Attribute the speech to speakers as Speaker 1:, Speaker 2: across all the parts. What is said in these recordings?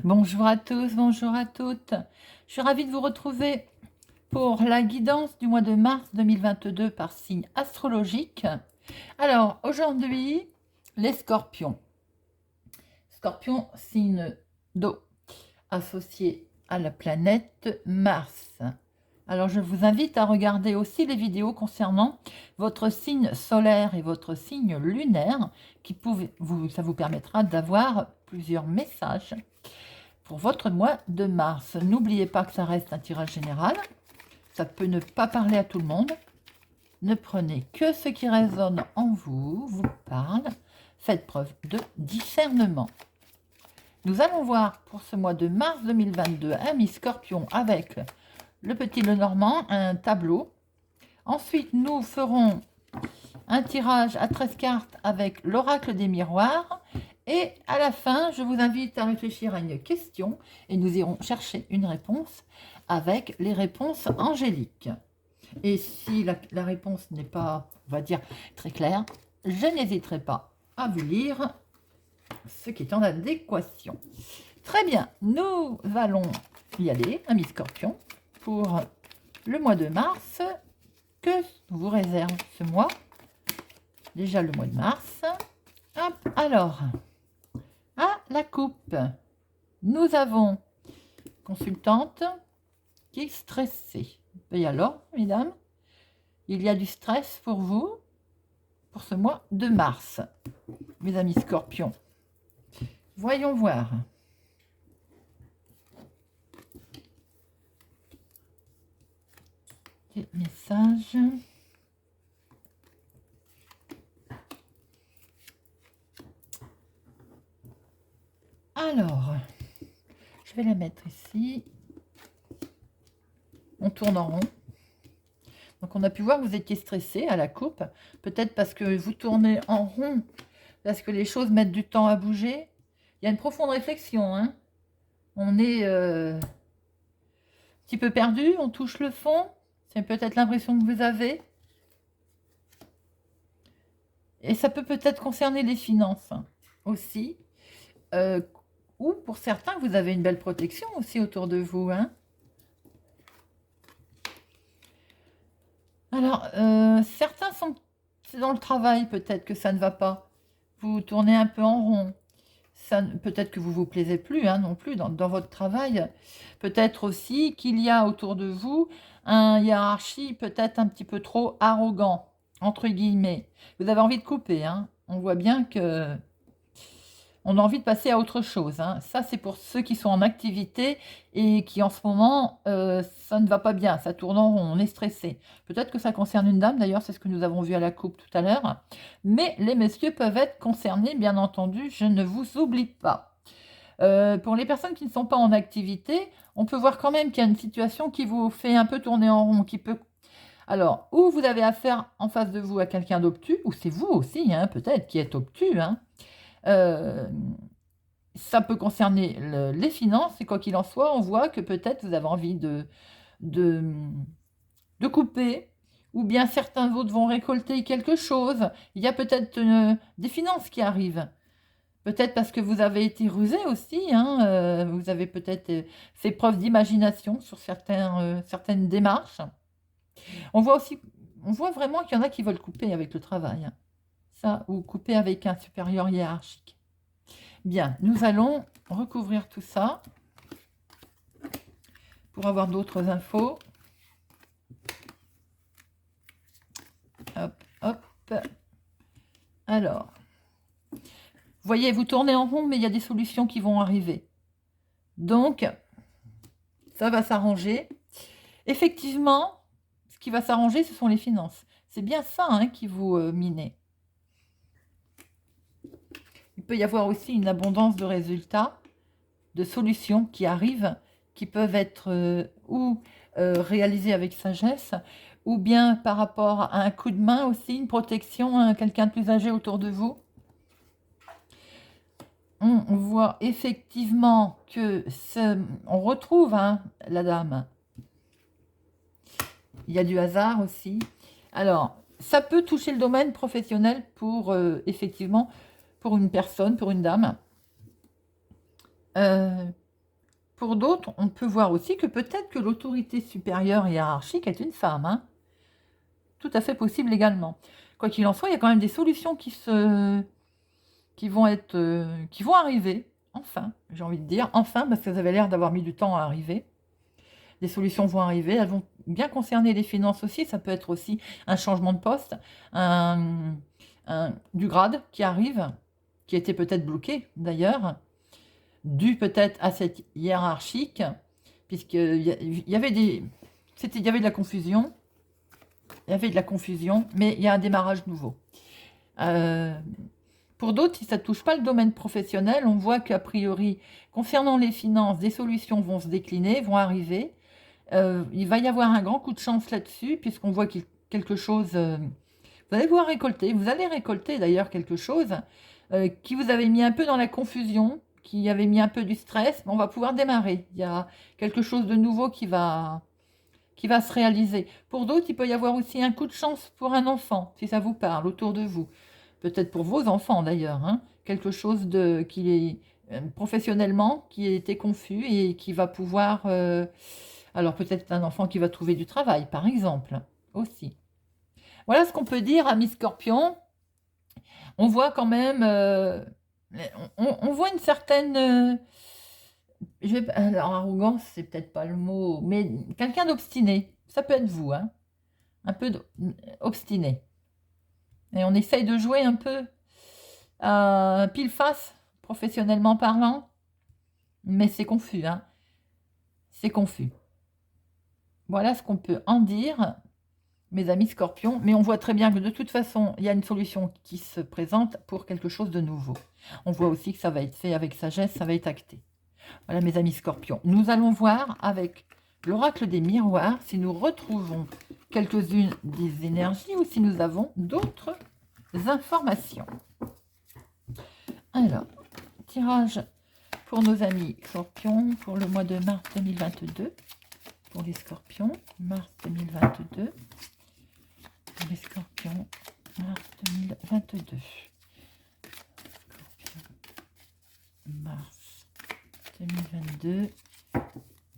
Speaker 1: Bonjour à tous, bonjour à toutes. Je suis ravie de vous retrouver pour la guidance du mois de mars 2022 par signe astrologique. Alors, aujourd'hui, les scorpions. Scorpion, signe d'eau, associé à la planète Mars. Alors, je vous invite à regarder aussi les vidéos concernant votre signe solaire et votre signe lunaire, ça vous permettra d'avoir plusieurs messages pour votre mois de mars. N'oubliez pas que ça reste un tirage général. Ça peut ne pas parler à tout le monde. Ne prenez que ce qui résonne en vous, vous parle. Faites preuve de discernement. Nous allons voir pour ce mois de mars 2022 un mi-scorpion avec le petit Lenormand, un tableau. Ensuite, nous ferons un tirage à 13 cartes avec l'oracle des miroirs. Et à la fin, je vous invite à réfléchir à une question et nous irons chercher une réponse avec les réponses angéliques. Et si la réponse n'est pas, on va dire, très claire, je n'hésiterai pas à vous lire ce qui est en adéquation. Très bien, nous allons y aller, ami Scorpion, pour le mois de mars. Que vous réserve ce mois? Déjà le mois de mars. Hop, alors, la coupe, nous avons consultante qui est stressée. Et alors, mesdames, il y a du stress pour vous pour ce mois de mars, mes amis scorpions. Voyons voir. Des messages. Alors, je vais la mettre ici. On tourne en rond. Donc, on a pu voir que vous étiez stressé à la coupe. Peut-être parce que vous tournez en rond, parce que les choses mettent du temps à bouger. Il y a une profonde réflexion. Hein. On est un petit peu perdu, on touche le fond. C'est peut-être l'impression que vous avez. Et ça peut peut-être concerner les finances hein, aussi. Ou pour certains, vous avez une belle protection aussi autour de vous. Hein. Alors, certains sont dans le travail, peut-être que ça ne va pas. Vous tournez un peu en rond. Peut-être que vous ne vous plaisez plus hein, non plus dans votre travail. Peut-être aussi qu'il y a autour de vous une hiérarchie peut-être un petit peu trop arrogant, entre guillemets. Vous avez envie de couper. Hein. On voit bien que on a envie de passer à autre chose. Hein. Ça, c'est pour ceux qui sont en activité et qui, en ce moment, ça ne va pas bien. Ça tourne en rond, on est stressé. Peut-être que ça concerne une dame, d'ailleurs, c'est ce que nous avons vu à la coupe tout à l'heure. Mais les messieurs peuvent être concernés, bien entendu, je ne vous oublie pas. Pour les personnes qui ne sont pas en activité, on peut voir quand même qu'il y a une situation qui vous fait un peu tourner en rond, qui peut... Alors, ou vous avez affaire en face de vous à quelqu'un d'obtus, ou c'est vous aussi, hein, peut-être, qui êtes obtus, hein. Ça peut concerner les finances et quoi qu'il en soit, on voit que peut-être vous avez envie de couper ou bien certains d'autres vont récolter quelque chose. Il y a peut-être des finances qui arrivent. Peut-être parce que vous avez été rusé aussi, hein, vous avez peut-être fait preuve d'imagination sur certaines démarches. On voit vraiment qu'il y en a qui veulent couper avec le travail. Hein. Ça, ou couper avec un supérieur hiérarchique. Bien, nous allons recouvrir tout ça pour avoir d'autres infos. Hop, hop. Alors, vous voyez, vous tournez en rond, mais il y a des solutions qui vont arriver. Donc, ça va s'arranger. Effectivement, ce qui va s'arranger, ce sont les finances. C'est bien ça hein, qui vous minez. Il peut y avoir aussi une abondance de résultats, de solutions qui arrivent, qui peuvent être réalisées avec sagesse, ou bien par rapport à un coup de main aussi, une protection à quelqu'un de plus âgé autour de vous. On voit effectivement que on retrouve hein, la dame. Il y a du hasard aussi. Alors, ça peut toucher le domaine professionnel pour, effectivement, pour une personne, pour une dame. pour d'autres, on peut voir aussi que peut-être que l'autorité supérieure hiérarchique est une femme, hein. Tout à fait possible également. Quoi qu'il en soit, il y a quand même des solutions qui vont arriver, enfin, j'ai envie de dire, enfin, parce que ça avait l'air d'avoir mis du temps à arriver. Des solutions vont arriver, elles vont bien concerner les finances aussi, ça peut être aussi un changement de poste, du grade qui arrive, qui était peut-être bloqué d'ailleurs, dû peut-être à cette hiérarchique, puisqu'il y avait il y avait de la confusion, mais il y a un démarrage nouveau. Pour d'autres, si ça ne touche pas le domaine professionnel, on voit qu'a priori, concernant les finances, des solutions vont se décliner, vont arriver. Il va y avoir un grand coup de chance là-dessus, puisqu'on voit quelque chose... vous allez récolter d'ailleurs quelque chose qui vous avait mis un peu dans la confusion, qui avait mis un peu du stress, mais on va pouvoir démarrer. Il y a quelque chose de nouveau qui va se réaliser. Pour d'autres, il peut y avoir aussi un coup de chance pour un enfant, si ça vous parle, autour de vous. Peut-être pour vos enfants d'ailleurs, hein. Quelque chose qui est professionnellement, qui était confus et qui va pouvoir... alors peut-être un enfant qui va trouver du travail, par exemple, aussi. Voilà ce qu'on peut dire, amis Scorpion. On voit quand même... on voit une certaine... alors, arrogance, c'est peut-être pas le mot, mais quelqu'un d'obstiné. Ça peut être vous, hein. Un peu obstiné. Et on essaye de jouer un peu pile face, professionnellement parlant. Mais c'est confus, hein. C'est confus. Voilà ce qu'on peut en dire, mes amis Scorpions. Mais on voit très bien que de toute façon, il y a une solution qui se présente pour quelque chose de nouveau. On voit aussi que ça va être fait avec sagesse, ça va être acté. Voilà, mes amis Scorpions. Nous allons voir avec l'oracle des miroirs si nous retrouvons quelques-unes des énergies ou si nous avons d'autres informations. Alors, tirage pour nos amis Scorpions pour le mois de mars 2022. Pour les Scorpions, mars 2022. Pour les Scorpions, mars 2022. Scorpions, mars 2022.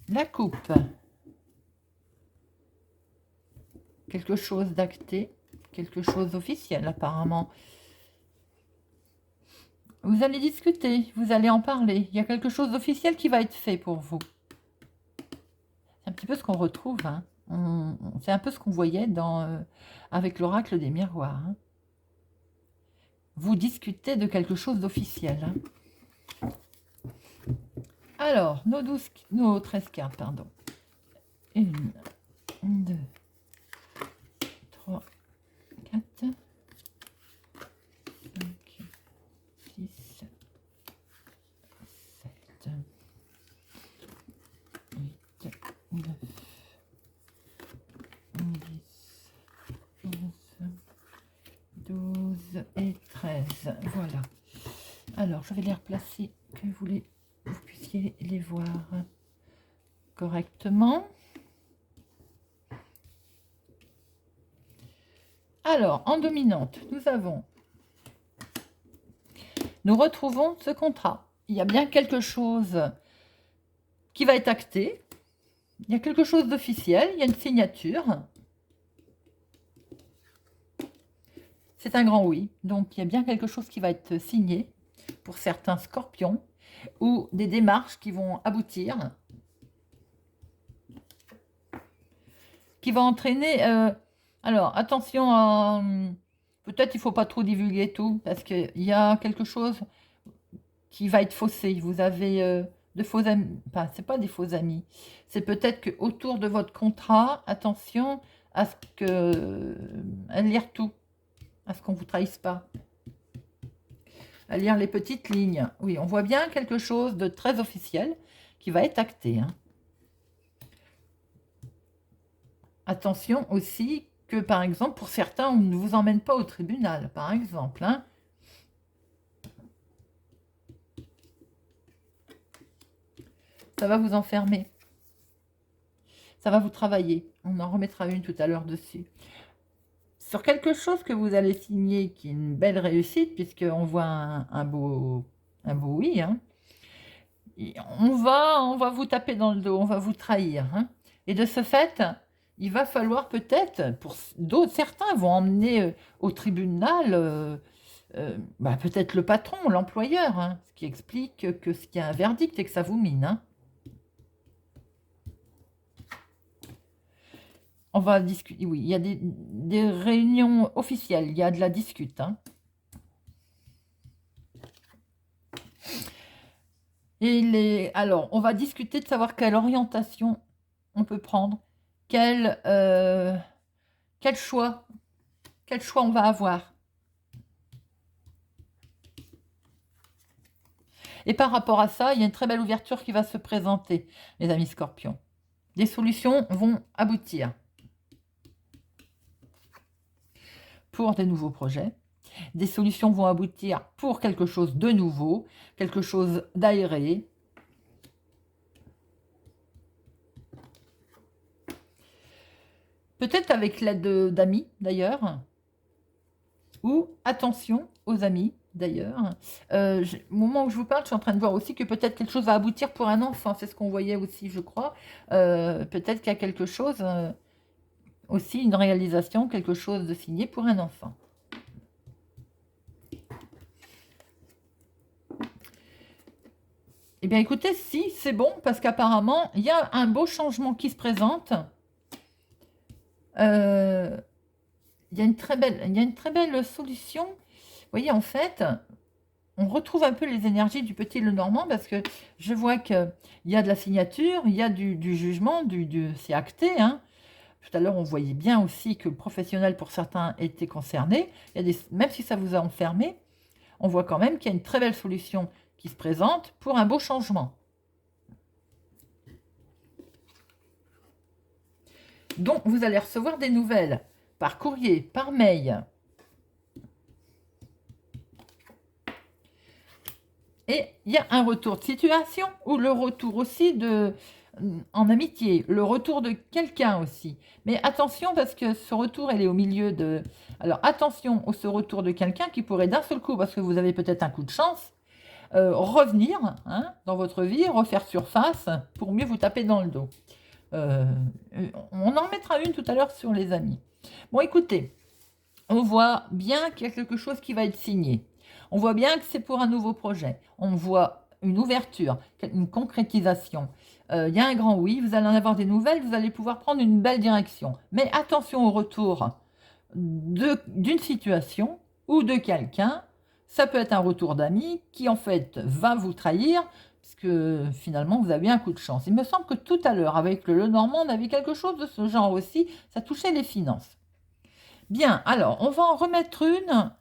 Speaker 1: La coupe. Quelque chose d'acté, quelque chose d'officiel apparemment. Vous allez discuter, vous allez en parler. Il y a quelque chose d'officiel qui va être fait pour vous. C'est un petit peu ce qu'on retrouve. Hein. C'est un peu ce qu'on voyait avec l'oracle des miroirs. Hein. Vous discutez de quelque chose d'officiel. Hein. Alors, nos 13 cartes, pardon. 1, 2, 3, 4, 5, 6, 7, 8, 9, 10, 11, 12 et 13. Voilà. Alors, je vais les replacer que vous puissiez les voir correctement. Alors, en dominante, nous retrouvons ce contrat. Il y a bien quelque chose qui va être acté. Il y a quelque chose d'officiel. Il y a une signature. C'est un grand oui. Donc, il y a bien quelque chose qui va être signé pour certains Scorpions ou des démarches qui vont aboutir, qui va entraîner... alors, attention, peut-être il ne faut pas trop divulguer tout, parce qu'il y a quelque chose qui va être faussé. Vous avez de faux amis, enfin, c'est pas des faux amis. C'est peut-être qu'autour de votre contrat, attention à ce à lire tout, à ce qu'on ne vous trahisse pas. À lire les petites lignes. Oui, on voit bien quelque chose de très officiel qui va être acté. Hein. Attention aussi que, par exemple, pour certains, on ne vous emmène pas au tribunal, par exemple. Hein. Ça va vous enfermer. Ça va vous travailler. On en remettra une tout à l'heure dessus. Sur quelque chose que vous allez signer, qui est une belle réussite, puisqu'on voit un beau oui. Hein. on va vous taper dans le dos, on va vous trahir, hein. Et de ce fait, il va falloir peut-être, pour d'autres, certains vont emmener au tribunal, bah, peut-être le patron, l'employeur, hein, ce qui explique que qu'il y a un verdict et que ça vous mine, hein. On va discuter, oui, il y a des réunions officielles, il y a de la discute, hein. Alors, on va discuter de savoir quelle orientation on peut prendre, quel choix on va avoir. Et par rapport à ça, il y a une très belle ouverture qui va se présenter, les amis Scorpions. Des solutions vont aboutir pour des nouveaux projets. Des solutions vont aboutir pour quelque chose de nouveau, quelque chose d'aéré. Peut-être avec l'aide d'amis, d'ailleurs. Ou attention aux amis, d'ailleurs. Au moment où je vous parle, je suis en train de voir aussi que peut-être quelque chose va aboutir pour un enfant. C'est ce qu'on voyait aussi, je crois. Peut-être qu'il y a quelque chose, aussi une réalisation, quelque chose de signé pour un enfant. Eh bien, écoutez, si, c'est bon, parce qu'apparemment, il y a un beau changement qui se présente. Il y a une très belle solution. Vous voyez, en fait, on retrouve un peu les énergies du petit Lenormand, parce que je vois qu'il y a de la signature, il y a du jugement, c'est acté, hein. Tout à l'heure, on voyait bien aussi que le professionnel, pour certains, était concerné. Même si ça vous a enfermé, on voit quand même qu'il y a une très belle solution qui se présente pour un beau changement. Donc, vous allez recevoir des nouvelles par courrier, par mail. Et il y a un retour de situation ou le retour aussi en amitié, le retour de quelqu'un aussi. Mais attention, parce que ce retour, elle est au milieu de... Alors, attention ce retour de quelqu'un qui pourrait d'un seul coup, parce que vous avez peut-être un coup de chance, revenir, hein, dans votre vie, refaire surface pour mieux vous taper dans le dos. On en mettra une tout à l'heure sur les amis. Bon, écoutez, on voit bien qu'il y a quelque chose qui va être signé. On voit bien que c'est pour un nouveau projet. On voit une ouverture, une concrétisation. Il y a un grand oui, vous allez en avoir des nouvelles, vous allez pouvoir prendre une belle direction. Mais attention au retour d'une situation ou de quelqu'un. Ça peut être un retour d'amis qui en fait va vous trahir, parce que finalement vous avez un coup de chance. Il me semble que tout à l'heure, avec le Lenormand, on avait quelque chose de ce genre aussi, ça touchait les finances. Bien, alors on va en remettre une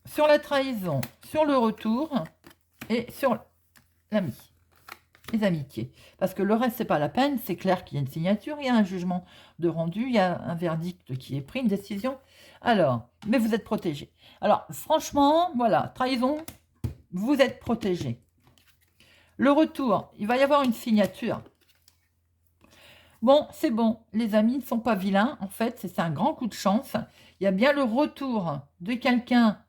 Speaker 1: sur la trahison, sur le retour et sur l'ami, les amitiés. Parce que le reste, c'est pas la peine, c'est clair qu'il y a une signature, il y a un jugement de rendu, il y a un verdict qui est pris, une décision. Alors, mais vous êtes protégé. Alors, franchement, voilà, trahison, vous êtes protégé. Le retour, il va y avoir une signature. Bon, c'est bon, les amis ne sont pas vilains, en fait, c'est un grand coup de chance. Il y a bien le retour de quelqu'un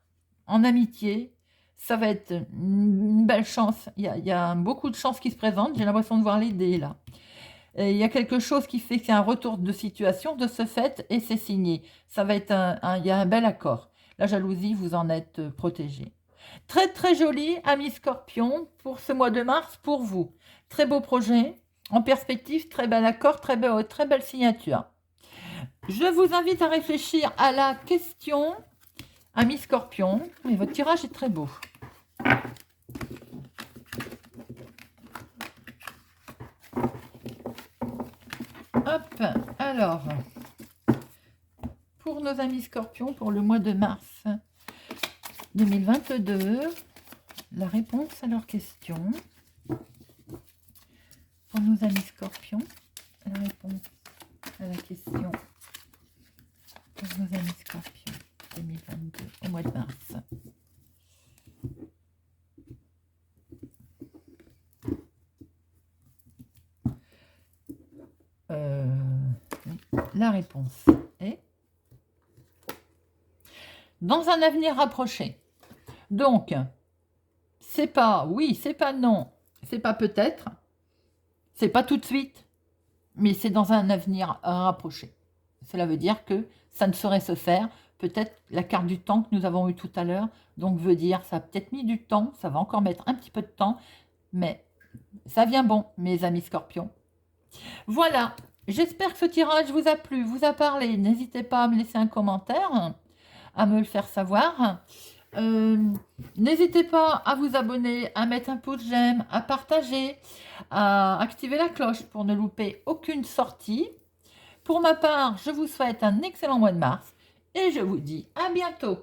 Speaker 1: en amitié, ça va être une belle chance. Il y a beaucoup de chances qui se présentent, j'ai l'impression de voir les dés là. Et il y a quelque chose qui fait que c'est un retour de situation de ce fait et c'est signé. Ça va être il y a un bel accord. La jalousie, vous en êtes protégé. Très très joli, ami Scorpion, pour ce mois de mars, pour vous. Très beau projet, en perspective, très bel accord, très belle signature. Je vous invite à réfléchir à la question, ami Scorpion. Mais votre tirage est très beau. Hop, alors, pour nos amis Scorpions, pour le mois de mars 2022, la réponse à leur question. Pour nos amis Scorpions, la réponse à la question pour nos amis Scorpions 2022 au mois de mars. La réponse est dans un avenir rapproché. Donc, c'est pas oui, c'est pas non, c'est pas peut-être, c'est pas tout de suite, mais c'est dans un avenir rapproché. Cela veut dire que ça ne saurait se faire. Peut-être la carte du temps que nous avons eue tout à l'heure, donc veut dire ça a peut-être mis du temps, ça va encore mettre un petit peu de temps, mais ça vient bon, mes amis scorpions. Voilà, j'espère que ce tirage vous a plu, vous a parlé. N'hésitez pas à me laisser un commentaire, à me le faire savoir. N'hésitez pas à vous abonner, à mettre un pouce j'aime, à partager, à activer la cloche pour ne louper aucune sortie. Pour ma part, je vous souhaite un excellent mois de mars et je vous dis à bientôt.